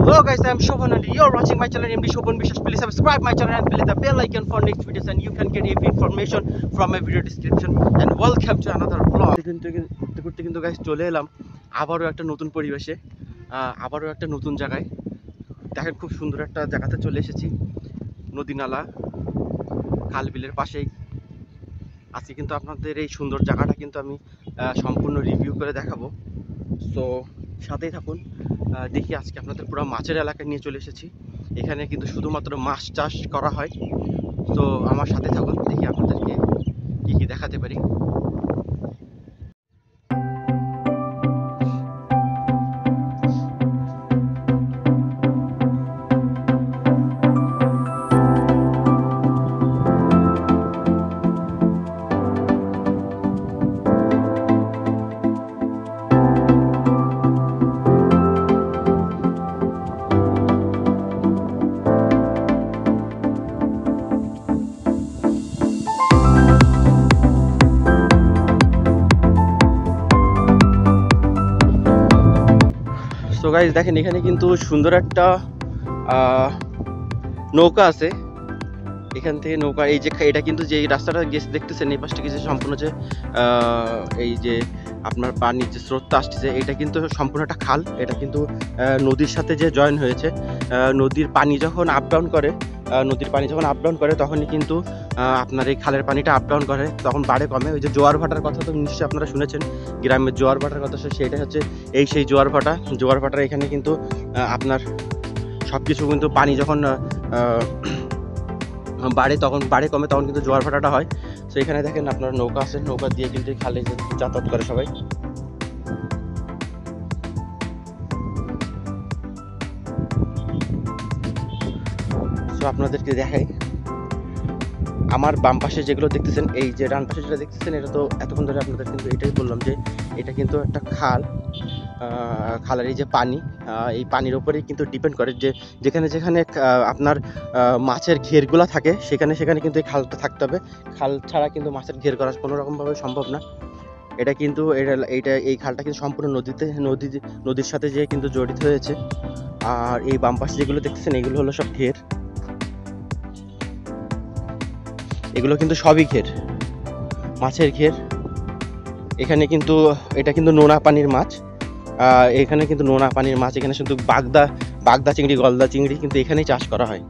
Hello guys, I am Shobhan and you're watching my channel MD Shobhan Bishas. Please subscribe my channel and click the bell icon for next videos and you can get every information from my video description. And welcome to another vlog. কিন্তু guys চলে এলাম আবারও একটা নতুন পরিবেশে, আবারও একটা নতুন জায়গায়। দেখেন খুব সুন্দর একটা জায়গাতে চলে এসেছি, নদী নালা খাল বিলের পাশেই আজকে কিন্তু আপনাদের এই সুন্দর জায়গাটা কিন্তু আমি সম্পূর্ণ রিভিউ করে দেখাবো। সো সাথেই থাকুন। দেখি আজকে আপনাদের পুরো মাছের এলাকায় নিয়ে চলে এসেছি। এখানে কিন্তু শুধুমাত্র মাছ চাষ করা হয়। তো আমার সাথে থাকুন, দেখি আপনাদেরকে কি কি দেখাতে পারি। তো গাইস দেখেন এখানে কিন্তু সুন্দর একটা নৌকা আছে। এখান থেকে নৌকা এই যে এটা কিন্তু যে রাস্তাটা গেছে দেখতেছেন এই পাশটা গেছে সম্পূর্ণ যে এই যে আপনার পানির যে স্রোতটা আসছে এটা কিন্তু সম্পূর্ণ একটা খাল। এটা কিন্তু নদীর সাথে যে জয়েন হয়েছে। নদীর পানি যখন আপ ডাউন করে তখনই কিন্তু আপনার এই খালের পানিটা আপ ডাউন করে, তখন বাড়ে কমে। ওই যে জোয়ার ভাটার কথা তো নিশ্চয়ই আপনারা শুনেছেন, গ্রামের জোয়ার ভাটার কথা। সেটা হচ্ছে সেই জোয়ার ভাটার এখানে কিন্তু আপনার সব কিছু কিন্তু পানি যখন বাড়ে তখন বাড়ে কমে তখন কিন্তু জোয়ার ভাটাটা হয়। তো এখানে দেখেন আপনার নৌকা আছে, নৌকা দিয়ে কিন্তু খালে যাতায়াত করে সবাই। তো আপনাদেরকে দেখাই, আমার বাম পাশে যেগুলো দেখতেছেন, এই যে ডান পাশে যেটা দেখতেছেন এটা তো এতক্ষণ ধরে আপনাদের কিন্তু এটাই বললাম যে এটা কিন্তু একটা খাল। খালের এই যে পানি, এই পানির ওপরেই কিন্তু ডিপেন্ড করে যে যেখানে আপনার মাছের ঘেরগুলো থাকে সেখানে কিন্তু এই খালটা থাকতে হবে। খাল ছাড়া কিন্তু মাছের ঘের করা কোনো রকমভাবে সম্ভব না। এটা কিন্তু এই খালটা কিন্তু সম্পূর্ণ নদীর সাথে যে কিন্তু জড়িত হয়েছে। আর এই বাম পাশে যেগুলো দেখতেছেন এগুলো হলো সব ঘের, এগুলো কিন্তু সবই ঘের, মাছের ঘের। এখানে কিন্তু এটা কিন্তু নোনা পানির মাছ। এখানে কিন্তু নোনা পানির মাছ, এখানে শুধু বাগদা চিংড়ি, গলদা চিংড়ি কিন্তু এখানেই চাষ করা হয়।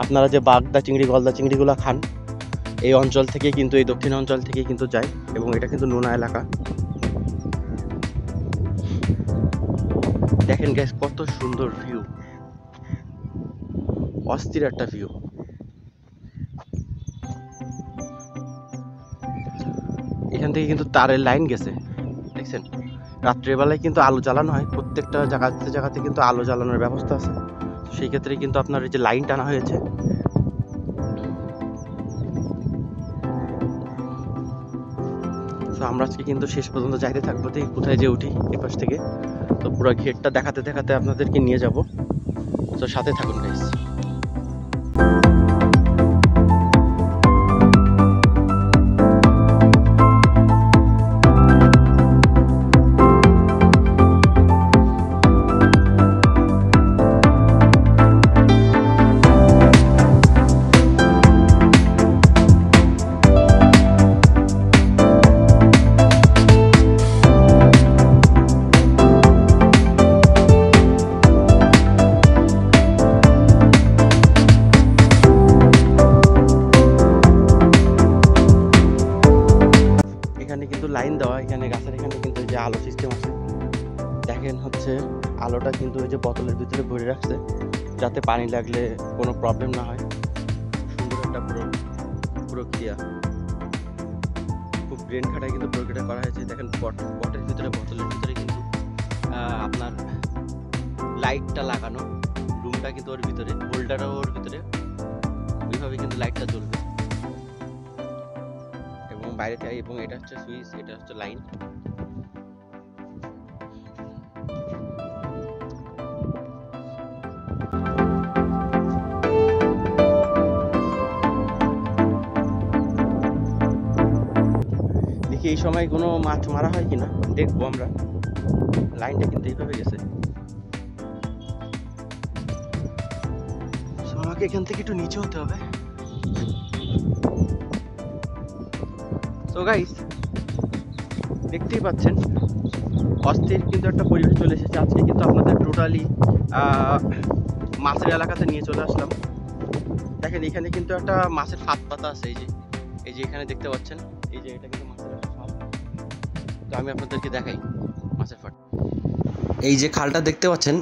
আপনারা যে বাগদা চিংড়ি, গলদা চিংড়িগুলো খান এই অঞ্চল থেকে কিন্তু, এই দক্ষিণ অঞ্চল থেকে কিন্তু যায়, এবং এটা কিন্তু নোনা এলাকা। দেখেন গ্যাস কত সুন্দর ভিউ, অস্থির একটা ভিউ। এখান থেকে কিন্তু তারের লাইন গেছে, দেখছেন। রাত্রেবেলায় কিন্তু আলো জ্বালানো হয়, প্রত্যেকটা জায়গাতে কিন্তু আলো জ্বালানোর ব্যবস্থা আছে। সেই ক্ষেত্রে কিন্তু আপনার এই যে লাইন টানা হয়েছে। তো আমরা আজকে কিন্তু শেষ পর্যন্ত যাইতে থাকবো, দেখি কোথায় যে উঠি এই পাশ থেকে। তো পুরো ঘেরটা দেখাতে আপনাদেরকে নিয়ে যাব। তো সাথে থাকুন গাইস। লাইন দেওয়া, এখানে গাছের এখানে কিন্তু এই যে আলো সিস্টেম আছে। দেখেন হচ্ছে আলোটা কিন্তু ওই যে বোতলের ভিতরে ভরে রাখছে যাতে পানি লাগলে কোনো প্রবলেম না হয়। সুন্দর একটা প্রক্রিয়া, খুব ব্রেন খাটায় কিন্তু প্রক্রিয়া করা হয়েছে। দেখেন বোতলের ভিতরে কিন্তু আপনার লাইটটা লাগানো, রুমটা কিন্তু ওর ভিতরে, হোল্ডারও ওর ভিতরে, ওইভাবে কিন্তু লাইটটা জ্বলবে বাইরে থেকে। এবং এটা হচ্ছে সুইচ, এটা হচ্ছে লাইন। দেখি এই সময় কোনো মাছ মারা হয় কিনা, দেখবো আমরা। লাইনটা কিন্তু এইভাবে গেছে। এখান থেকে একটু নিচে হতে হবে। তো গাইস দেখতেই পাচ্ছেন অস্থির কিন্তু একটা পরিবেশ চলে এসেছে। আজকে কিন্তু আপনাদের টোটালি মাছের এলাকাতে নিয়ে চলে আসলাম। দেখেন এখানে কিন্তু একটা মাছের ফাঁদ পাতা আছে, এই যে এখানে দেখতে পাচ্ছেন, এই যে এটা কিন্তু মাছের একটা ফাঁদ। তো আমি আপনাদেরকে দেখাই মাছের ফাঁদ। এই যে খালটা দেখতে পাচ্ছেন,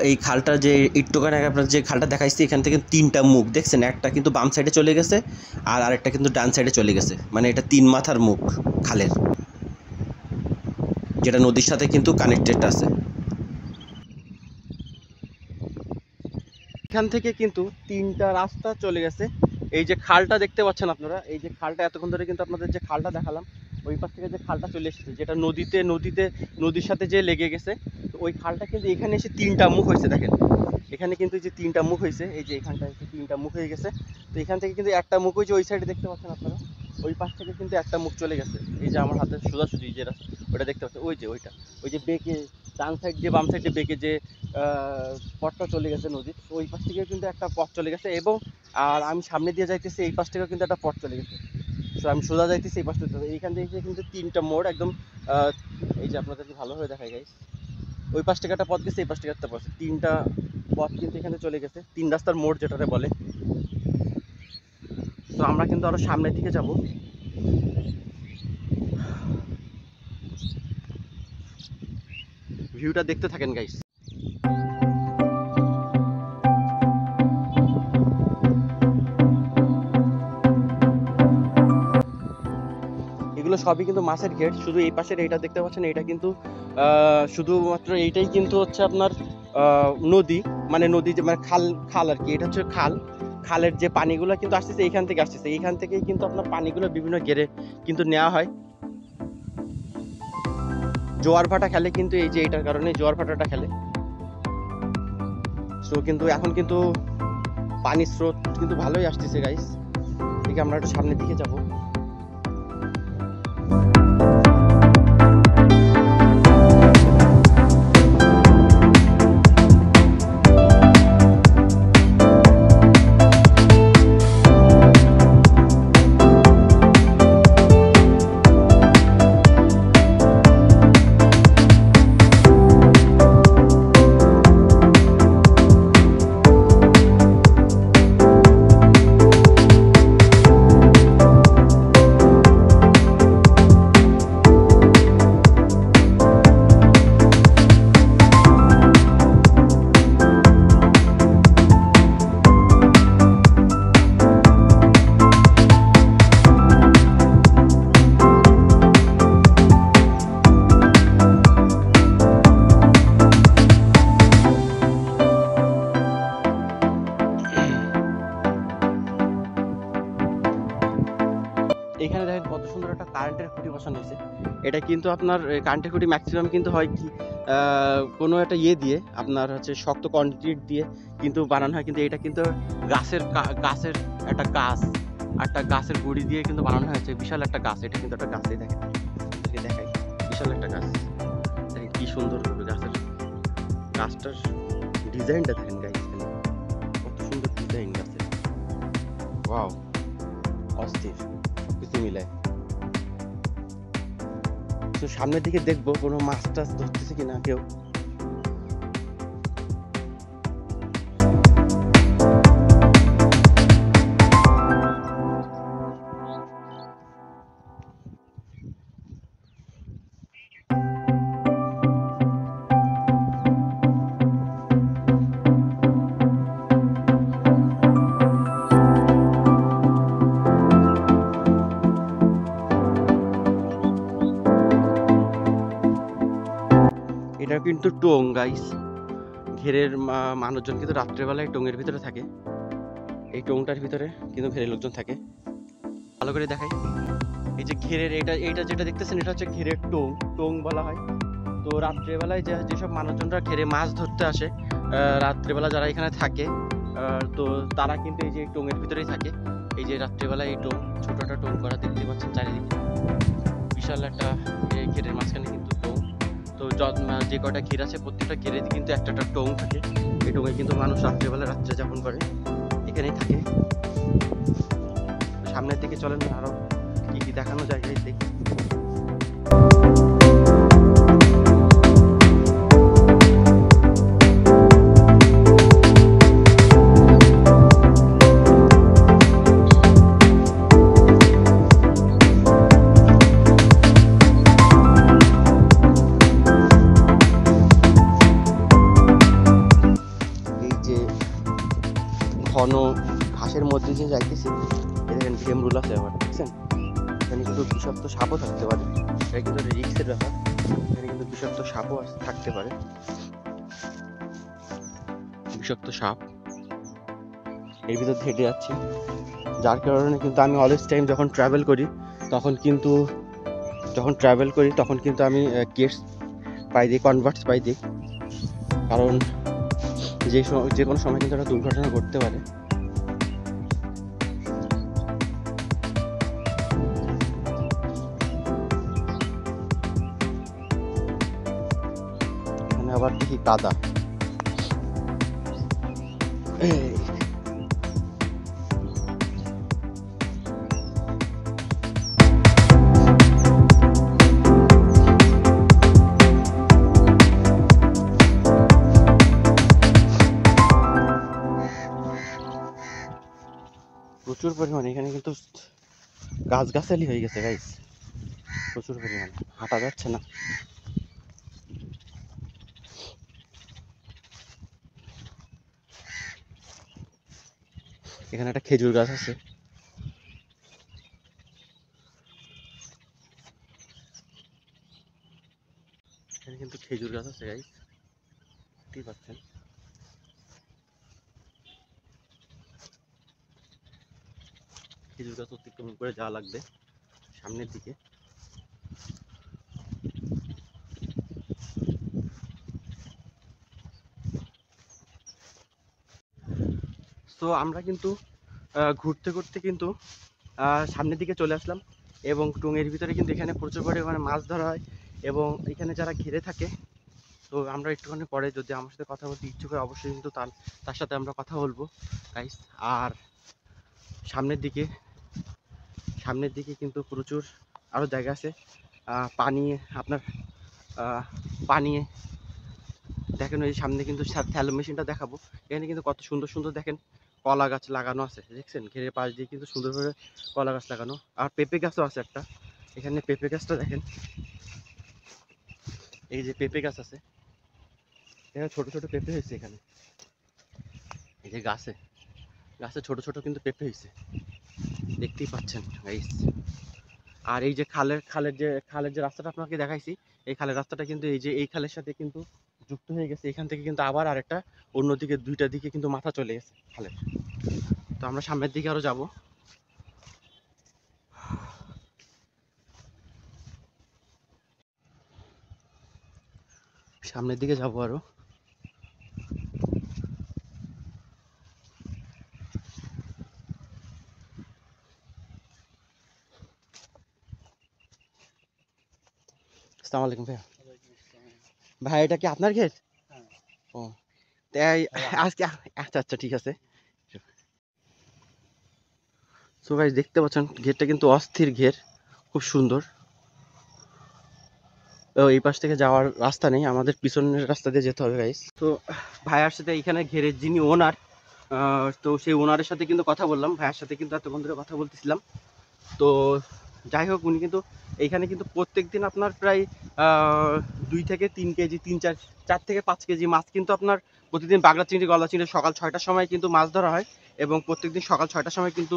এই খালটা যে একটু আগে আপনার যে খালটা দেখাইছি, এখান থেকে 3টা মুখ দেখছেন, একটা কিন্তু বাম সাইডে চলে গেছে আর আরেকটা কিন্তু ডান সাইডে চলে গেছে, মানে এটা 3 মাথার মুখ খালের, যেটা নদীর সাথে কিন্তু কানেক্টেড আছে। এখান থেকে কিন্তু 3টা রাস্তা চলে গেছে। এই যে খালটা দেখতে পাচ্ছেন আপনারা, এই যে খালটা এতক্ষণ ধরে কিন্তু আপনাদের যে খালটা দেখালাম, ওই পাশ থেকে যে খালটা চলে এসেছে, যেটা নদীর সাথে যে লেগে গেছে, তো ওই খালটা কিন্তু এখানে এসে 3টা মুখ হয়েছে। দেখেন এখানে কিন্তু যে 3টা মুখ হয়েছে, এই যে এখানটা এসে 3টা মুখ হয়ে গেছে। তো এখান থেকে কিন্তু একটা মুখ হয়েছে, ওই সাইডে দেখতে পাচ্ছেন আপনারা, ওই পাশ থেকে কিন্তু একটা মুখ চলে গেছে। এই যে আমার হাতে সোজাসুজি যে রাস্তা, ওটা দেখতে পাচ্ছেন, ওই যে বেঁকে ডান সাইড দিয়ে বাম সাইডে বেঁকে যে পথটা চলে গেছে নদীর, ওই পাশ থেকে কিন্তু একটা পথ চলে গেছে। এবং আর আমি সামনে দিয়ে যাইতেছি, এই পাশ থেকেও কিন্তু একটা পথ চলে গেছে। তো আমি সোজা যাইতেছি এই পাশটা, এইখান থেকে কিন্তু 3টা মোড় একদম, এই যে আপনাদেরকে ভালোভাবে দেখাই গাইস, ওই পাশ থেকে একটা পথ গেছে, এই পাশ থেকে একটা পথ, 3টা পথ কিন্তু এখানে চলে গেছে, 3 রাস্তার মোড় যেটাতে বলে। তো আমরা কিন্তু আরো সামনের দিকে যাব। ভিউটা দেখতে থাকেন গাইস। এগুলো সবই কিন্তু মাছের গেট। শুধু এই পাশের এইটা দেখতে পাচ্ছেন, এটা কিন্তু শুধুমাত্র এইটাই কিন্তু হচ্ছে আপনার নদী, মানে নদী যে মানে খাল আর কি, এটা হচ্ছে খালের যে পানিগুলো কিন্তু আসতেছে এইখান থেকে আসতেছে, এইখান থেকেই কিন্তু আপনার পানিগুলো বিভিন্ন গেরে কিন্তু নেওয়া হয়। জোয়ার ভাটা খেলে কিন্তু, এই যে এইটার কারণে জোয়ার ভাটাটা খেলে। সো কিন্তু এখন কিন্তু পানির স্রোত কিন্তু ভালোই আসতেছে গাইস। এদিকে আমরা একটু সামনের দিকে যাব। এখানে দেখেন কত সুন্দর একটা কারেন্টের খুঁটি বসানো হয়েছে। এটা কিন্তু আপনার কারেন্টের খুঁটি ম্যাক্সিমাম কিন্তু হয় কি কোনো একটা ইয়ে দিয়ে, আপনার হচ্ছে শক্ত কনক্রিট দিয়ে কিন্তু বানানো হয়, কিন্তু এটা কিন্তু গাছের একটা গাছের গুঁড়ি দিয়ে কিন্তু বানানো হয়েছে। বিশাল একটা গাছ, এটা কিন্তু একটা গাছই দেখেন, দেখাই বিশাল একটা গাছ। দেখেন কি সুন্দর গাছটার ডিজাইনটা দেখেন গাইস, কত সুন্দর ডিজাইন গাছের। ওয়াও, অস্থির কিছু মিলায়। তো সামনের দিকে দেখবো কোনো মাছ টাছ ধরতেছে কিনা কেউ। এটা কিন্তু টোং গাইস, ঘেরের মানুষজন কিন্তু রাত্রেবেলায় টোঙের ভিতরে থাকে। এই টোংটার ভিতরে কিন্তু ঘেরের লোকজন থাকে। ভালো করে দেখাই, এই যে ঘেরের এইটা যেটা দেখতেছেন, এটা হচ্ছে ঘেরের টোং বলা হয়। তো রাত্রেবেলায় যেসব মানুষজনরা ঘেরে মাছ ধরতে আসে, রাত্রেবেলা যারা এখানে থাকে, তো তারা কিন্তু এই যে টোঙের ভিতরেই থাকে। এই যে রাত্রেবেলায় এই টোং, ছোট একটা টোং করা দেখতে পাচ্ছেন চারিদিকে, বিশাল একটা ঘেরের মাঝখানে কিন্তু টোং। তো যে কটা ঘের আছে প্রত্যেকটা ঘেরে কিন্তু একটা টোং থাকে। এই টোঙে কিন্তু মানুষ রাত্রে যাপন করে। এখানেই থাকে। সামনের দিকে চলেন, আরো কি কি দেখানো যায় দেখি। ঘন ঘাসের মধ্যে যে যাইতেছি, দেখেন ভেমরুল আছে আবার, দেখছেন? এখানে কিন্তু বিষাক্ত সাপও থাকতে পারে, এটা কিন্তু রিস্কের ব্যাপার। এখানে কিন্তু বিষাক্ত সাপও থাকতে পারে, বিষাক্ত সাপ এর ভিতর হেঁটে যাচ্ছি। যার কারণে কিন্তু আমি অলওয়েজ টাইম যখন ট্রাভেল করি তখন কিন্তু আমি গেটস পাই দিই, কনভার্টস পাই দিই, কারণ যে কোনো সময় কিন্তু একটা দুর্ঘটনা ঘটতে পারে। এখানে আবার দেখি কাদা, প্রচুর পরিমাণে এখানে কিন্তু গাছগাছালি হয়ে গেছে গাইস, প্রচুর পরিমাণে হাঁটা যাচ্ছে না। এখানে একটা খেজুর গাছ আছে, এখানে কিন্তু খেজুর গাছ আছে গাইস, দেখতেই পাচ্ছেন। খেজুর গাছ অতিক্রম করে যাওয়া লাগবে সামনের দিকে। তো আমরা কিন্তু ঘুরতে ঘুরতে কিন্তু সামনের দিকে চলে আসলাম, এবং টুঙের ভিতরে কিন্তু এখানে প্রচুর পরিমাণে মাছ ধরা হয়, এবং এখানে যারা ঘিরে থাকে, তো আমরা একটুখানি পরে যদি আমার সাথে কথা বলতে ইচ্ছুক হয় অবশ্যই কিন্তু তার সাথে আমরা কথা বলবো গাইস। আর সামনের দিকে কিন্তু প্রচুর আরও জায়গা আছে, পানি আপনার পানি দেখেন, ওই সামনে কিন্তু থ্যালো মেশিনটা দেখাবো। এখানে কিন্তু কত সুন্দর সুন্দর দেখেন কলা গাছ লাগানো আছে, দেখছেন? ঘেরের পাশ দিয়ে কিন্তু সুন্দর করে কলা গাছ লাগানো, আর পেঁপে গাছও আছে একটা। এখানে পেঁপে গাছটা দেখেন, এই যে পেঁপে গাছ আছে, এখানে ছোট ছোট পেঁপে হয়েছে। এখানে এই যে গাছে ছোট ছোট কিন্তু পেঁপে হয়েছে, দেখতেই পাচ্ছেন গাইস। আর এই যে খালের যে রাস্তাটা আপনাকে দেখাইছি, এই খালের রাস্তাটা কিন্তু এই খালের সাথে কিন্তু যুক্ত হয়ে গেছে। এখান থেকে কিন্তু আবার আরেকটা অন্যদিকে দুইটা দিকে কিন্তু মাথা চলে গেছে খালের। তো আমরা সামনের দিকে আরো যাব। সামনের দিকে যাব আরো। আসসালামু আলাইকুম ভাইয়া। ভাই এটা কি আপনার ঘের? ও তাই আজকে, আচ্ছা আচ্ছা ঠিক আছে। সো গাইস দেখতে পাচ্ছেন ঘেরটা কিন্তু অস্থির ঘের, খুব সুন্দর। এই পাশ থেকে যাওয়ার রাস্তা নেই, আমাদের পিছনের রাস্তা দিয়ে যেতে হবে গাইস। তো ভাইয়ার সাথে এখানে ঘেরের যিনি ওনার, তো সেই ওনারের সাথে কিন্তু কথা বললাম, ভাইয়ার সাথে কিন্তু এতক্ষণ ধরে কথা বলতেছিলাম। তো যাই হোক, উনি কিন্তু এইখানে কিন্তু প্রত্যেক দিন আপনার প্রায় 2 থেকে 3 কেজি, 4 থেকে 5 কেজি মাছ কিন্তু আপনার প্রতিদিন বাগড়া চিংড়ি, গলদা চিংড়ি সকাল 6টার সময় কিন্তু মাছ ধরা হয়, এবং প্রত্যেকদিন সকাল 6টার সময় কিন্তু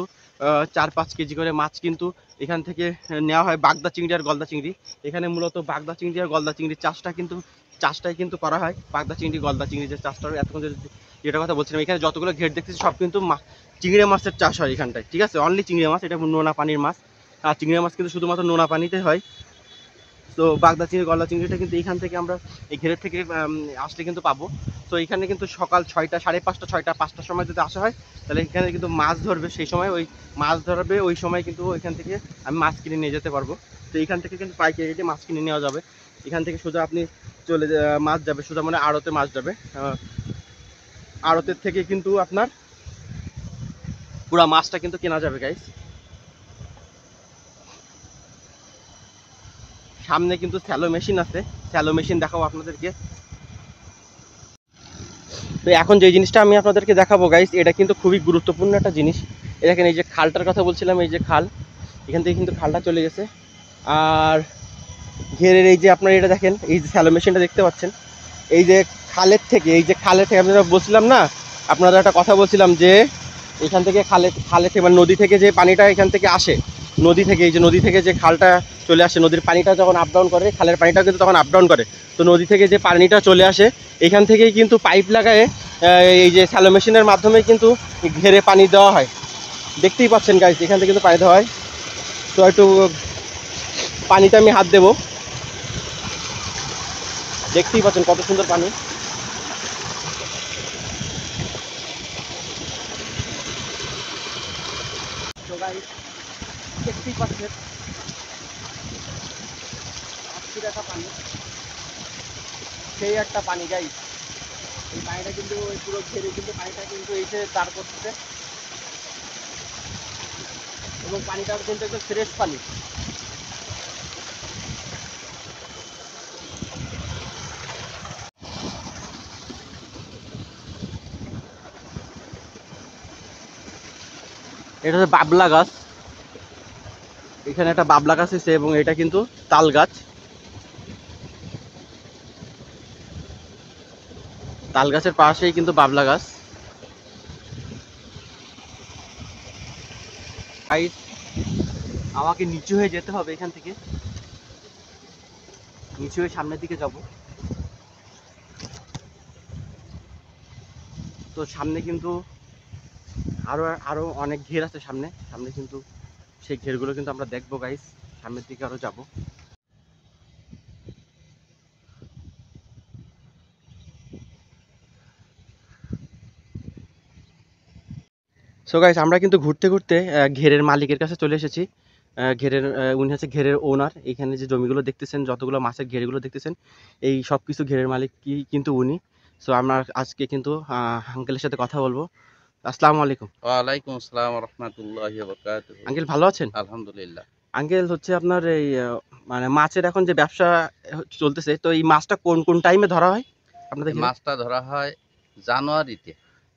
4-5 কেজি করে মাছ কিন্তু এখান থেকে নেওয়া হয়, বাগদা চিংড়ি আর গলদা চিংড়ি। এখানে মূলত বাগদা চিংড়ি আর গলদা চিংড়ির চাষটাই কিন্তু করা হয়। বাগদা চিংড়ি, গলদা চিংড়ি যে চাষটা হয়, এতক্ষণ যেটা কথা বলছিলাম, এখানে যতগুলো ঘের দেখতেছি সব কিন্তু চিংড়ি মাছের চাষ হয় এখানটায়, ঠিক আছে? অনলি চিংড়ি মাছ, এটা নোনা পানির মাছ। আর চিংড়ি মাছ কিন্তু শুধুমাত্র নোনা পানিতে হয়। তো বাগদা চিংড়ি, গলদা চিংড়িটা কিন্তু এখান থেকে আমরা এই ঘেরের থেকে আসলে কিন্তু পাবো। তো এখানে কিন্তু সকাল 6টা, 5:30, 6টা, 5টার সময় যদি আসা হয়, তাহলে এখানে কিন্তু মাছ ধরবে। সেই সময় মাছ ধরবে, ওই সময় কিন্তু এখান থেকে আমি মাছ কিনে নিয়ে যেতে পারবো। তো এখান থেকে কিন্তু পাইকারি রেটে মাছ কিনে নেওয়া যাবে। এখান থেকে সোজা আপনি মাছ যাবে সোজা, মানে আড়তে মাছ যাবে। আড়তের থেকে কিন্তু আপনার পুরা মাছটা কিন্তু কেনা যাবে গাইস। সামনে কিন্তু স্যালো মেশিন আছে, স্যালো মেশিন দেখাবো আপনাদেরকে। তো এখন যে জিনিসটা আমি আপনাদেরকে দেখাবো গাইস, এটা কিন্তু খুবই গুরুত্বপূর্ণ একটা জিনিস। দেখেন এই যে খালটার কথা বলছিলাম, এই যে খাল, এখান থেকে কিন্তু খালটা চলে গেছে। আর ঘেরের এই যে আপনারা এটা দেখেন, এই যে স্যালো মেশিনটা দেখতে পাচ্ছেন, এই যে খালের থেকে আপনারা বলছিলাম না, আপনারা একটা কথা বলছিলাম যে এখান থেকে খালের থেকে মানে নদী থেকে যে পানিটা এখান থেকে আসে, নদী থেকে এই যে নদী থেকে যে খালটা চলে আসে, নদীর পানিটা যখন আপ ডাউন করে, খালের পানিটা কিন্তু তখন আপ ডাউন করে। তো নদী থেকে যে পানিটা চলে আসে এখান থেকেই কিন্তু পাইপ লাগায় এই যে স্যালো মেশিনের মাধ্যমে কিন্তু ঘেরে পানি দেওয়া হয়। দেখতেই পাচ্ছেন গাইস, এখান থেকে কিন্তু পানি দেওয়া হয়। তো একটু পানিতে আমি হাত দেবো, দেখতেই পাচ্ছেন কত সুন্দর পানি। তো গাইস দেখতেই পাচ্ছেন দেখা পানি, সেই একটা পানি গাইস। এই পানিটা কিন্তু ওই পুরো ঘেরে কিন্তু পানিটা কিন্তু এসে দাঁড় করতেছে, এবং পানিটা কিন্তু একদম ফ্রেশ পানি। এটা হচ্ছে বাবলা গাছ, এখানে একটা বাবলা গাছ আছে এবং এটা কিন্তু তাল গাছ। তাল গাছের পাশেই কিন্তু বাবলা গাছ। আমাকে নিচু হয়ে যেতে হবে, এখান থেকে নিচু হয়ে সামনের দিকে যাব। তো সামনে কিন্তু আরো অনেক ঘের আছে, সামনে কিন্তু সেই ঘেরগুলো কিন্তু আমরা দেখবো গাইস, সামনের দিকে আরো যাব। সো গাইস আমরা কিন্তু ঘুরতে ঘুরতে ঘেরের মালিকের কাছে চলে এসেছি। উনি হচ্ছে ঘেরের ওনার। এখানে যে জমিগুলো দেখতেছেন, যতগুলো মাছের ঘেরগুলো দেখতেছেন, এই সব কিছু ঘেরের মালিক কিন্তু উনি। সো আমরা আজকে কিন্তু আঙ্কেলের সাথে কথা বলবো। আসসালামু আলাইকুম। ওয়ালাইকুম আসসালাম ওয়া রাহমাতুল্লাহি ওয়া বারাকাতুহু। আঙ্কেল ভালো আছেন? আলহামদুলিল্লাহ। আঙ্কেল হচ্ছে আপনার এই মানে মাছের এখন যে ব্যবসা চলতেছে, তো এই মাছটা কোন কোন টাইমে ধরা হয় আপনাদের? মাছটা ধরা হয় জানুয়ারিতে।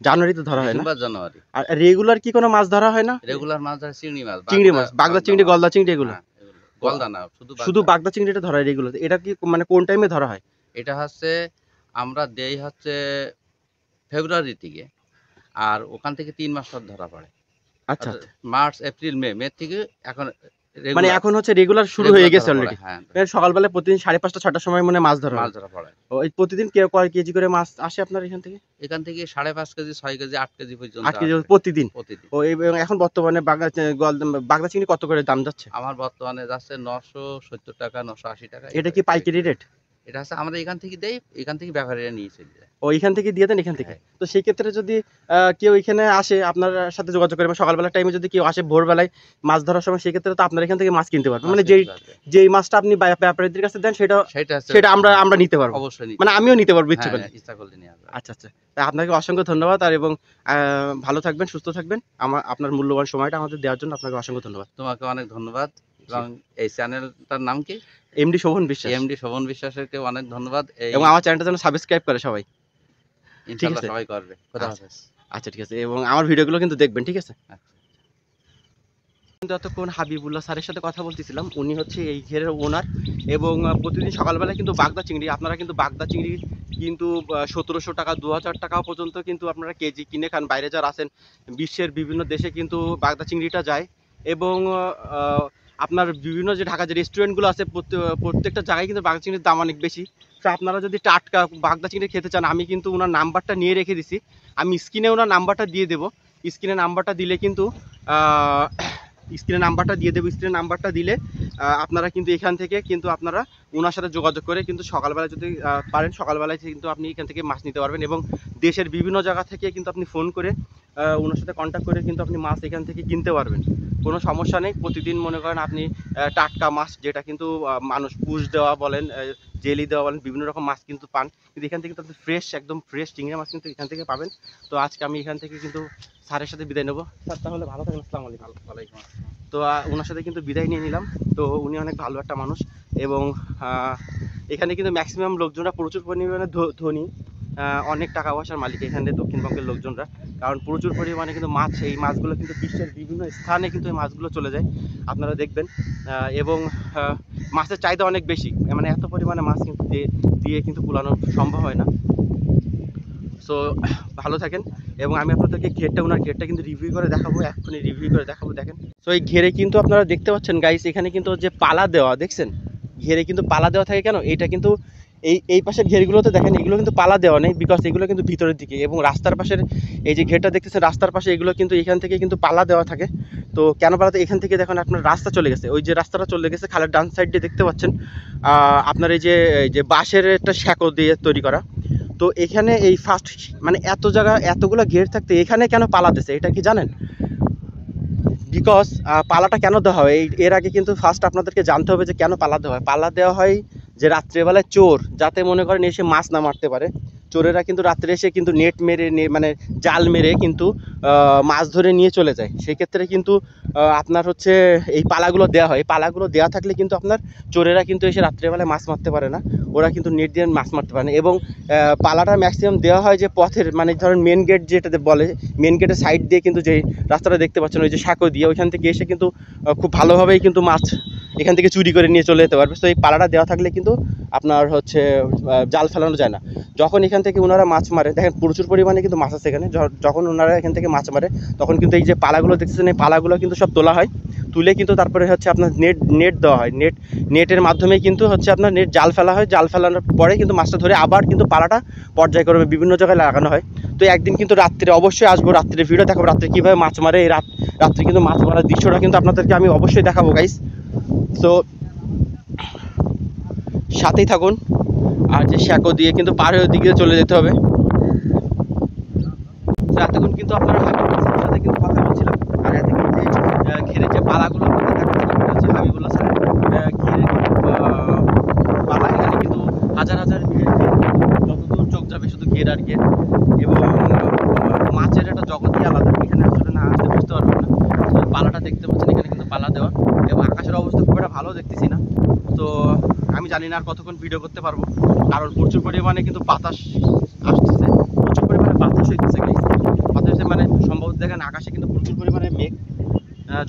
জানুয়ারিতে ধরা হয় না? December January. আর রেগুলার কি কোনো মাছ ধরা হয় না? রেগুলার মাছ ধরে চিংড়ি মাছ, বাগদা চিংড়ি, গলদা চিংড়ি এগুলো? হ্যাঁ, গলদা না, শুধু বাগদা চিংড়িটা ধরা হয় রেগুলার। এটা কি মানে কোন টাইমে ধরা হয়? এটা হচ্ছে আমরা দেই হচ্ছে ফেব্রুয়ারি থেকে, আর ওখান থেকে 3 মাস পর ধরা পড়ে। আচ্ছা, মার্চ এপ্রিল মে থেকে এখন মানে এখন হচ্ছে রেগুলার শুরু হয়ে গেছে অলরেডি। হ্যাঁ, সকালবেলা প্রতিদিন 5:30 6টার সময় মানে মাছ ধরা পড়ে। ওই প্রতিদিন কয় কেজি করে মাছ আসে আপনার এখান থেকে? এখান থেকে 5.5 কেজি 6 কেজি 8 কেজি পর্যন্ত। 8 কেজি প্রতিদিন? ও এখন বর্তমানে বাগদা চিংড়ি কত করে দাম যাচ্ছে? আমার বর্তমানে যাচ্ছে 970 টাকা, 980 টাকা। এটা কি পাইকারি রেট? এটা হচ্ছে আমরা এখান থেকে দেই, এখান থেকে ব্যাপারীরা নিয়ে চলে যায়। ও এখান থেকে দিয়ে দেন এখান থেকে? তো সেই ক্ষেত্রে যদি কেউ এখানে আসে আপনার সাথে যোগাযোগ করে, সকালবেলা টাইমে যদি কেউ আসে ভোরবেলায় মাছ ধরার সময়, সেই ক্ষেত্রে তো আপনার এখান থেকে মাছ কিনতে পারবেন। মানে যেই মাছটা আপনি ব্যাপারীদের কাছে দেন সেটা আমরা নিতে পারবো। অবশ্যই, মানে আমিও নিতে পারবো ইচ্ছা করলে। ইচ্ছা করলে নিয়ে আসবেন। আচ্ছা আচ্ছা, আপনাকে অসংখ্য ধন্যবাদ। আর এবং ভালো থাকবেন, সুস্থ থাকবেন। আপনার মূল্যবান সময়টা আমাদের দেওয়ার জন্য আপনাকে অসংখ্য ধন্যবাদ। তোমাকে অনেক ধন্যবাদ। এবং এই চ্যানেলটার নাম কি? এমডি শোভন বিশ্বাস। এমডি শোভন বিশ্বাসকে অনেক ধন্যবাদ। এবং আমার চ্যানেলটা যেন সাবস্ক্রাইব করে সবাই। ইনশাআল্লাহ সবাই করবে। খোদা হাফেজ। আচ্ছা ঠিক আছে, এবং আমার ভিডিওগুলো কিন্তু দেখবেন, ঠিক আছে? যতক্ষণ হাবিবুল্লাহ স্যারের সাথে কথা বলতেছিলাম, উনি হচ্ছে এই ঘেরের ওনার। এবং প্রতিদিন সকালবেলা কিন্তু বাগদা চিংড়ি, আপনারা কিন্তু বাগদা চিংড়ি কিন্তু 1700 টাকা 2000 টাকা পর্যন্ত কিন্তু আপনারা কেজি কিনে খান। বাইরে যারা আছেন, বিশ্বের বিভিন্ন দেশে কিন্তু বাগদা চিংড়িটা যায়। এবং আপনার বিভিন্ন যে ঢাকা যে রেস্টুরেন্টগুলো আছে, প্রত্যেকটা জায়গায় কিন্তু বাগদা চিংড়ির দাম অনেক বেশি। তো আপনারা যদি টাটকা বাগদা চিংড়ি খেতে চান, আমি কিন্তু ওনার নাম্বারটা নিয়ে রেখে দিছি। আমি স্ক্রিনে ওনার নাম্বারটা দিয়ে দেবো। স্ক্রিনে নাম্বারটা দিলে কিন্তু স্ক্রিনে নাম্বারটা দিলে আপনারা কিন্তু এখান থেকে কিন্তু আপনারা ওনার সাথে যোগাযোগ করে কিন্তু সকালবেলা যদি পারেন, সকালবেলায় কিন্তু আপনি এখান থেকে মাছ নিতে পারবেন। এবং দেশের বিভিন্ন জায়গা থেকে কিন্তু আপনি ফোন করে ওনার সাথে কন্ট্যাক্ট করে কিন্তু আপনি মাছ এখান থেকে কিনতে পারবেন, কোনো সমস্যা নেই। প্রতিদিন মনে করেন আপনি টাটকা মাছ, যেটা কিন্তু মানুষ পুষ দেওয়া বলেন, জেলি দেওয়া বলেন, বিভিন্ন রকম মাছ কিন্তু পান, কিন্তু এখান থেকে তো ফ্রেশ, একদম ফ্রেশ চিংড়ি মাছ কিন্তু এখান থেকে পাবেন। তো আজকে আমি এখান থেকে কিন্তু স্যারের সাথে বিদায় নেবো। স্যার তাহলে ভালো থাকেন, আসসালামু আলাইকুম। ওয়ালাইকুম আসসালাম। তো ওনার সাথে কিন্তু বিদায় নিয়ে নিলাম। তো উনি অনেক ভালো একটা মানুষ, এবং এখানে কিন্তু ম্যাক্সিমাম লোকজনরা প্রচুর পরিমাণে ধনী, অনেক টাকা পয়সার মালিক এখানে দক্ষিণবঙ্গের লোকজনরা, কারণ প্রচুর পরিমাণে কিন্তু মাছ, এই মাছগুলো কিন্তু বিশ্বের বিভিন্ন স্থানে কিন্তু এই মাছগুলো চলে যায়, আপনারা দেখবেন। এবং মাছের চাহিদা অনেক বেশি, মানে এত পরিমাণে মাছ কিন্তু দিয়ে কিন্তু কুলানো সম্ভব হয় না। সো ভালো থাকেন, এবং আমি আপনাদেরকে ওনার ঘেরটা কিন্তু রিভিউ করে দেখাবো, এক্ষুনি রিভিউ করে দেখাবো। দেখেন, তো এই ঘেরে কিন্তু আপনারা দেখতে পাচ্ছেন গাইস, এখানে কিন্তু যে পালা দেওয়া দেখছেন, ঘেরে কিন্তু পালা দেওয়া থাকে কেন, এটা কিন্তু এই পাশের ঘেরগুলোতে দেখেন এগুলো কিন্তু পালা দেওয়া নেই, বিকজ এগুলো কিন্তু ভিতরের দিকে, এবং রাস্তার পাশের এই যে ঘেরটা দেখতেছেন রাস্তার পাশে, এগুলো কিন্তু এখান থেকে কিন্তু পালা দেওয়া থাকে। তো কেন পালাতে, এখান থেকে দেখেন আপনার রাস্তা চলে গেছে, ওই যে রাস্তাটা চলে গেছে খালের ডান সাইড দিয়ে দেখতে পাচ্ছেন, আপনার এই যে বাঁশের একটা শ্যাকো দিয়ে তৈরি করা। তো এখানে এই ফার্স্ট, মানে এতগুলো ঘের থাকতে এখানে কেন পালা দিছে এটা কি জানেন? বিকজ পালাটা কেন দেওয়া হয়, এর আগে কিন্তু ফার্স্ট আপনাদেরকে জানতে হবে যে কেন পালা দেওয়া হয়। পালা দেওয়া হয় যে রাত্রেবেলায় চোর যাতে মনে করেন এসে মাছ না মারতে পারে, চোরেরা কিন্তু রাত্রে এসে কিন্তু নেট মেরে মানে জাল মেরে কিন্তু মাছ ধরে নিয়ে চলে যায়। সেক্ষেত্রে কিন্তু আপনার হচ্ছে এই পালাগুলো দেওয়া হয়। এই পালাগুলো দেওয়া থাকলে কিন্তু আপনার চোরেরা কিন্তু এসে রাত্রেবেলায় মাছ মারতে পারে না, ওরা কিন্তু নেট দিয়ে মাছ মারতে পারে না। এবং পালাটা ম্যাক্সিমাম দেওয়া হয় যে পথের, মানে ধরেন মেন গেট যেটাতে বলে, মেন গেটের সাইড দিয়ে কিন্তু যে রাস্তাটা দেখতে পাচ্ছেন ওই যে সাঁকো দিয়ে, ওইখান থেকে এসে কিন্তু খুব ভালোভাবেই কিন্তু মাছ এখান থেকে চুরি করে নিয়ে চলে যেতে পারবে। তো এই পালাটা দেওয়া থাকলে কিন্তু আপনার হচ্ছে জাল ফেলানো যায় না। যখন এখান থেকে ওনারা মাছ মারে, দেখেন প্রচুর পরিমাণে কিন্তু মাছ আছে এখানে, যখন ওনারা এখান থেকে মাছ মারে তখন কিন্তু এই যে পালাগুলো দেখতেছেন, এই পালাগুলো কিন্তু সব তোলা হয়, তুলে কিন্তু তারপরে হচ্ছে আপনার নেট দেওয়া হয়, নেটের মাধ্যমে কিন্তু হচ্ছে আপনার জাল ফেলা হয়, জাল ফেলানোর পরে কিন্তু মাছটা ধরে আবার কিন্তু পালাটা পর্যায়ক্রমে বিভিন্ন জায়গায় লাগানো হয়। তো একদিন কিন্তু রাত্রে অবশ্যই আসবো, রাত্রে ভিডিও দেখাবো, রাত্রে কীভাবে মাছ মারে, এই রাত্রে কিন্তু মাছ মারার দৃশ্যটা কিন্তু আপনাদেরকে আমি অবশ্যই দেখাবো গাইস। তো সাথেই থাকুন, আর যে শ্যাকো দিয়ে কিন্তু পাহাড়ের দিকে চলে যেতে হবে। এতক্ষণ কিন্তু আপনারা হাবিবুল্লাহ স্যারের সাথে কিন্তু কথা বলছিলাম, আর এতক্ষণ যে ঘেরে যে পালাগুলো হচ্ছে হাবিবুল্লাহ স্যারের ঘেরে পালা, এখানে কিন্তু হাজার হাজার যতদূর চোখ যাবে শুধু ঘের আর ঘের, এবং মাছের একটা জগৎই আলাদা, এখানে আসলে না আসলে বুঝতে পারবেন না। তো পালাটা দেখতে পাচ্ছেন, এখানে কিন্তু পালা দেওয়া, এবং আকাশের অবস্থা খুব একটা ভালো দেখতেছি না। তো আমি জানি না আর কতক্ষণ ভিডিও করতে পারবো, কারণ প্রচুর পরিমাণে কিন্তু বাতাস আসতেছে, প্রচুর পরিমাণে বাতাস হইতেছে গাইস। বাতাসে মানে সম্ভবত দেখেন আকাশে কিন্তু প্রচুর পরিমাণে মেঘ,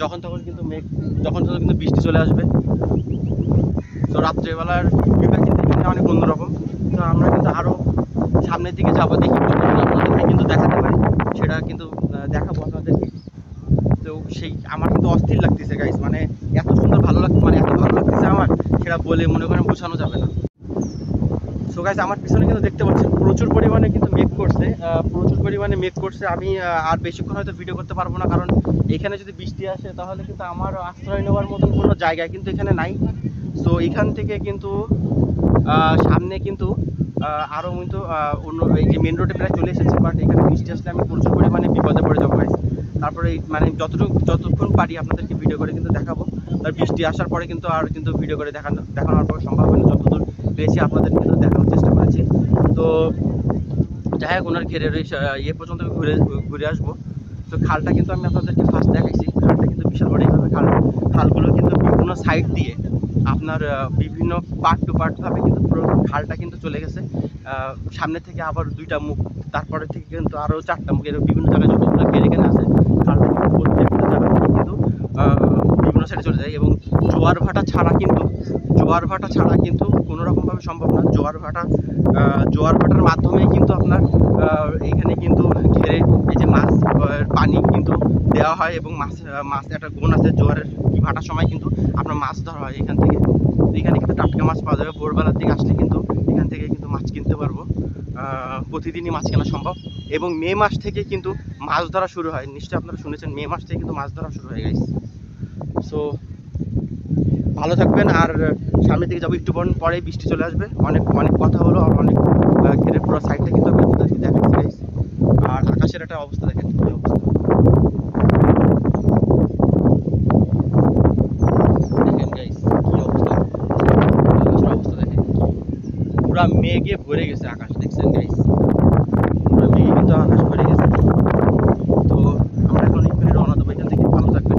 যখন তখন কিন্তু বৃষ্টি চলে আসবে। তো রাত্রেবেলার ভিউটা কিন্তু এখানে অনেক অন্যরকম। তো আমরা কিন্তু আরও সামনের দিকে যাবো, দেখি আপনাদেরকে কিন্তু দেখাতে পারি, সেটা কিন্তু দেখাবো আপনাদেরকে। তো সেই আমার কিন্তু অস্থির লাগতেছে গাইস, মানে এত সুন্দর ভালো লাগছে, মানে এত ভালো লাগতেছে আমার, সেটা বলে মনে করেন বোঝানো যাবে না। সো গাইস, আমার পিছনে কিন্তু দেখতে পাচ্ছেন প্রচুর পরিমাণে কিন্তু মেঘ করছে, আমি আর বেশিক্ষণ হয়তো ভিডিও করতে পারবো না, কারণ এখানে যদি বৃষ্টি আসে তাহলে কিন্তু আমার আশ্রয় নেওয়ার মতন কোনো জায়গা কিন্তু এখানে নাই। সো এখান থেকে কিন্তু সামনে কিন্তু আরও কিন্তু অন্য এই যে মেন রোডে প্রায় চলে এসেছে, বাট এখানে বৃষ্টি আসলে আমি প্রচুর পরিমাণে বিপদে পড়ে যাবো গাইস। তারপরে মানে যতক্ষণ পারি আপনাদেরকে ভিডিও করে কিন্তু দেখাবো, আর বৃষ্টি আসার পরে কিন্তু আর কিন্তু ভিডিও করে দেখানোর পর সম্ভব হয় না, যতদূর পেয়েছি আপনাদের কিন্তু দেখানোর চেষ্টা করেছি। তো যাই হোক, ওনার ঘেরের ইয়ে পর্যন্ত ঘুরে আসবো। তো খালটা কিন্তু আমি আপনাদেরকে ফার্স্ট দেখাইছি, খালটা কিন্তু বিশাল বড়, এইভাবে খালগুলো কিন্তু বিভিন্ন সাইড দিয়ে আপনার বিভিন্ন পার্ট টু পার্টভাবে কিন্তু পুরো খালটা কিন্তু চলে গেছে। সামনে থেকে আবার 2টা মুখ, তারপরে থেকে কিন্তু আরও 4টা মুখ, এর বিভিন্ন জায়গায় যতগুলো ঘের এখানে আছে, খালটা কিন্তু প্রত্যেকটা জায়গা থেকে কিন্তু বিভিন্ন সাইডে চলে যায়। এবং জোয়ার ভাটা ছাড়া কিন্তু কোনো রকমভাবে সম্ভব না। জোয়ার ভাটার মাধ্যমে কিন্তু আপনার এখানে কিন্তু ঘেরে এই যে মাছ পানি কিন্তু দেওয়া হয়, এবং মাছ একটা গুণ আছে, জোয়ারের ভাটার সময় কিন্তু আপনার মাছ ধরা হয় এখানে কিন্তু টাটকা মাছ পাওয়া যাবে। ভোরবেলার দিকে আসলে কিন্তু এখান থেকে কিন্তু মাছ কিনতে পারবো, প্রতিদিনই মাছ কেনা সম্ভব। এবং মে মাস থেকে কিন্তু মাছ ধরা শুরু হয়, নিশ্চয়ই আপনারা শুনেছেন, মে মাস থেকে কিন্তু মাছ ধরা শুরু হয়ে গেছে। সো ভালো থাকবেন, আর সামনের দিকে যাবো, একটু পরে বৃষ্টি চলে আসবে। অনেক কথা হলো, আর অনেক ঘেরে পুরো সাইডটা কিন্তু আমি আপনাদেরকে দেখাচ্ছি গাইস। আর আকাশের জায়গাটার অবস্থা দেখেন কি অবস্থা। দেখেন গাইস কি অবস্থা, আকাশের অবস্থা দেখেন, পুরা মেঘে ভরে গেছে আকাশ, দেখছেন গাইস, পুরা মেঘে কিন্তু আকাশ ভরে গেছে। তো আমরা এখন এখানে রওনা দেবো এখান থেকে, ভালো থাকবেন।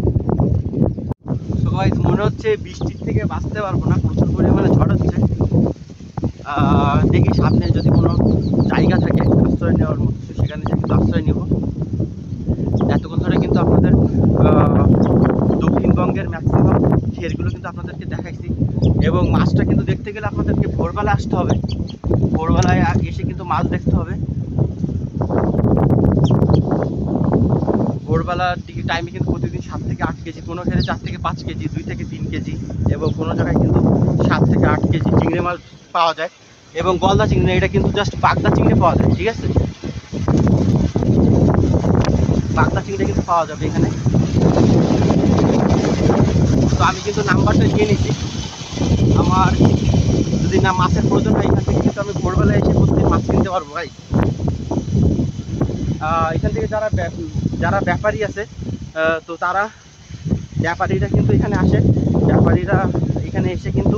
তো গাইস মনে হচ্ছে বৃষ্টির থেকে বাঁচতে পারবো না, প্রচুর পরিমাণে ঝড় হচ্ছে। দেখি সামনে যদি কোনো জায়গা থাকে আশ্রয় নেওয়ার মতো, সেখানে কিন্তু আশ্রয় নেব। এতক্ষণ ধরে কিন্তু আপনাদের দক্ষিণবঙ্গের ম্যাক্সিমাম ঘেরগুলো কিন্তু আপনাদেরকে দেখাইছি, এবং মাছটা কিন্তু দেখতে গেলে আপনাদেরকে ভোরবেলা আসতে হবে, ভোরবেলায় এসে কিন্তু মাছ দেখতে হবে। ভোরবেলার দিকে টাইমে কিন্তু প্রতিদিন 7 থেকে 8 কেজি, কোনো ঘেরে 4 থেকে 5 কেজি, 2 থেকে 3 কেজি, এবং কোনো জায়গায় কিন্তু 7 থেকে 8 কেজি চিংড়ি মাছ পাওয়া যায়। এবং গলদা চিংড়ি, এটা কিন্তু জাস্ট বাগদা চিংড়ি পাওয়া যায়, ঠিক আছে, বাগদা চিংড়ি কিন্তু পাওয়া যাবে এখানে। তো আমি কিন্তু নাম্বারটা নিয়ে নিচ্ছি, আমার যদি না মাছের প্রয়োজন হয় এখান থেকে কিন্তু আমি ভোরবেলায় এসে প্রতিদিন মাছ কিনতে পারবো ভাই। এখান থেকে যারা ব্যাপারী আছে, তো তারা ব্যাপারীরা কিন্তু এখানে আসে, ব্যাপারীরা এখানে এসে কিন্তু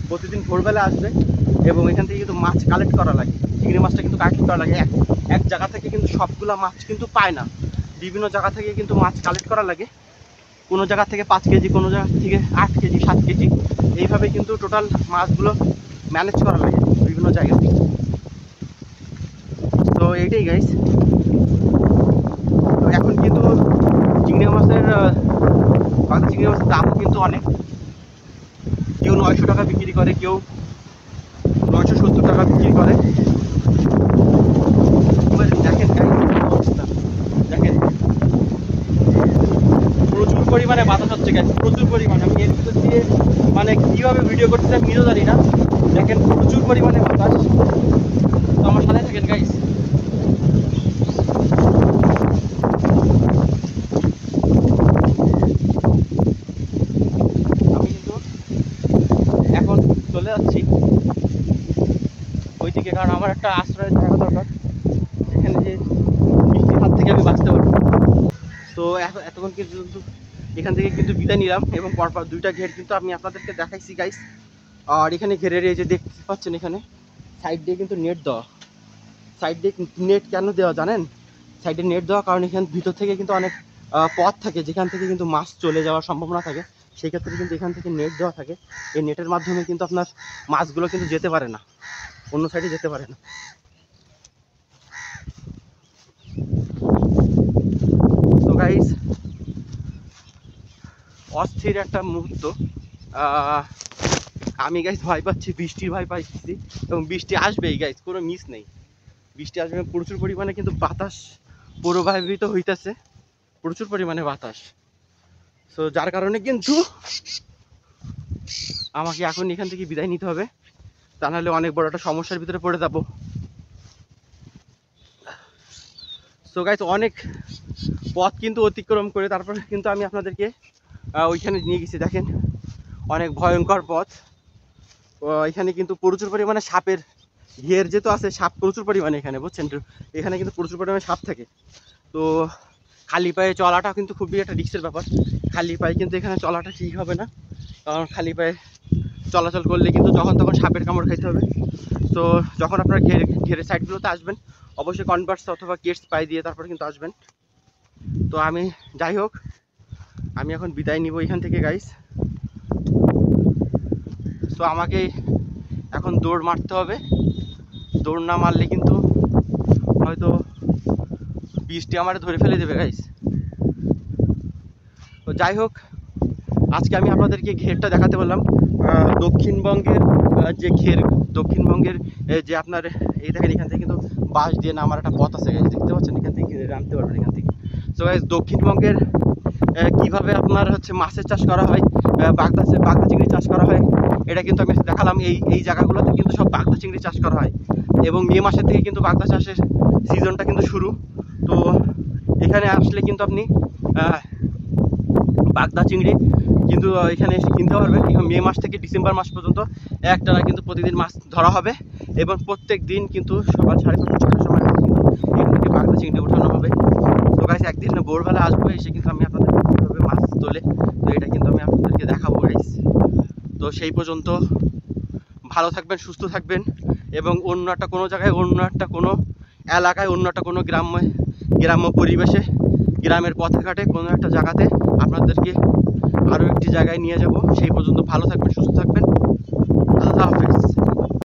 প্রতিদিন ভোরবেলা আসবে, এবং এখান থেকে কিন্তু মাছ কালেক্ট করা লাগে, চিংড়ি মাছটা কিন্তু কালেক্ট করা লাগে। এক জায়গা থেকে কিন্তু সবগুলা মাছ কিন্তু পায় না, বিভিন্ন জায়গা থেকে কিন্তু মাছ কালেক্ট করা লাগে। কোনো জায়গা থেকে 5 কেজি, কোনো জায়গা থেকে 8 কেজি, 7 কেজি, এইভাবে কিন্তু টোটাল মাছগুলো ম্যানেজ করা লাগে বিভিন্ন জায়গা থেকে। তো এইটাই গাইস। তো এখন কিন্তু চিংড়ি মাছের দাম কিন্তু অনেক, কেউ 900 টাকা বিক্রি করে, কেউ 970 টাকা বিক্রি করে। দেখেন অবস্থা, দেখেন প্রচুর পরিমাণে বাতাস হচ্ছে গাইস, প্রচুর পরিমাণে। আমি এর ভিতর দিয়ে মানে কীভাবে ভিডিও করতে আমি নিজেও জানি না। দেখেন প্রচুর পরিমাণে বাতাস। তো আমার সাথে থাকেন গাইস। আমি কিন্তু এখন চলে যাচ্ছি ওইদিকে, কারণ আমার একটা আশ্রয়ের জায়গা দরকার, এখানে যে বৃষ্টির হাত থেকে আমি বাঁচতে পারবো। তো এতক্ষণ কিন্তু এখান থেকে কিন্তু বিদায় নিলাম, এবং পরপর 2টা ঘের কিন্তু আমি আপনাদেরকে দেখাইছি গাইস। আর এখানে ঘেরের এই যে দেখতে পাচ্ছেন, এখানে সাইড দিয়ে কিন্তু নেট দেওয়া, সাইড দিয়ে নেট কেন দেওয়া জানেন? সাইডে নেট দেওয়া কারণ এখান ভিতর থেকে কিন্তু অনেক পথ থাকে যেখান থেকে কিন্তু মাছ চলে যাওয়ার সম্ভাবনা থাকে, সেই ক্ষেত্রে কিন্তু এখান থেকে নেট দেওয়া থাকে। এই নেটের মাধ্যমে কিন্তু আপনার মাছগুলো কিন্তু যেতে পারে না, অন্য সাইডে যেতে পারে না। তো গাইস অস্থির একটা মুহূর্ত। আমি গাইস ভয় পাচ্ছি, বৃষ্টির ভয় পাচ্ছি, এবং বৃষ্টি আসবেই গাইস, কোনো মিস নেই, বৃষ্টি আসবে। প্রচুর পরিমাণে কিন্তু বাতাস প্রবাহিত হইতেছে, প্রচুর পরিমাণে বাতাস। সো যার কারণে কিন্তু আমাকে এখন এখান থেকে বিদায় নিতে হবে, তা নাহলে অনেক বড় একটা সমস্যার ভিতরে পড়ে যাব। সো গাইস অনেক পথ কিন্তু অতিক্রম করে তারপর কিন্তু আমি আপনাদেরকে ওইখানে নিয়ে গেছি। দেখেন অনেক ভয়ঙ্কর পথ, এখানে কিন্তু প্রচুর পরিমাণে সাপের ঘের যেহেতু আছে, সাপ প্রচুর পরিমাণে এখানে, বুঝছেন, এখানে কিন্তু প্রচুর পরিমাণে সাপ থাকে। তো খালি পায়ে চলাটা কিন্তু খুবই একটা রিস্কের ব্যাপার, খালি পায়ে কিন্তু এখানে চলাটা ঠিক হবে না, কারণ খালি পায়ে চলাচল করলে কিন্তু যখন তখন সাপের কামড় খাইতে হবে। তো যখন আপনারা ঘেরের সাইডগুলোতে আসবেন অবশ্যই কনভার্স অথবা কেটস পায়ে দিয়ে তারপরে কিন্তু আসবেন। তো আমি যাই হোক, আমি এখন বিদায় নিব এখান থেকে গাইস। তো আমাকে এখন দৌড় মারতে হবে, দৌড় না মারলে কিন্তু হয়তো বৃষ্টি আমার ধরে ফেলে দেবে গাইস। তো যাই হোক, আজকে আমি আপনাদেরকে ঘেরটা দেখাতে বললাম, দক্ষিণবঙ্গের যে ঘের, দক্ষিণবঙ্গের যে আপনার এই দেখেন এখান থেকে কিন্তু বাঁশ দিয়ে নামার একটা পথ আছে গাইস, দেখতে পাচ্ছেন, এখান থেকে নামতে পারবেন এখান থেকে। তো গাইস দক্ষিণবঙ্গের কীভাবে আপনার হচ্ছে মাছের চাষ করা হয়, বাগদা চিংড়ি চাষ করা হয়, এটা কিন্তু আমি দেখালাম। এই জায়গাগুলোতে কিন্তু সব বাগদা চিংড়ি চাষ করা হয়, এবং মে মাসের থেকে কিন্তু বাগদা চাষের সিজনটা কিন্তু শুরু। তো এখানে আসলে কিন্তু আপনি বাগদা চিংড়ি কিন্তু এখানে এসে কিনতে পারবেন। মে মাস থেকে ডিসেম্বর মাস পর্যন্ত একটানা কিন্তু প্রতিদিন মাছ ধরা হবে, এবং প্রত্যেক দিন কিন্তু সকাল 5:30-6টার সময় কিন্তু এখান থেকে সেই পর্যন্ত ভালো থাকবেন, সুস্থ থাকবেন, এবং অন্য একটা কোনো জায়গায়, অন্য একটা কোনো এলাকায়, অন্য একটা কোনো গ্রাম্য পরিবেশে, গ্রামের পথে ঘাটে কোনো একটা জায়গাতে আপনাদেরকে আরও একটি জায়গায় নিয়ে যাব। সেই পর্যন্ত ভালো থাকবেন।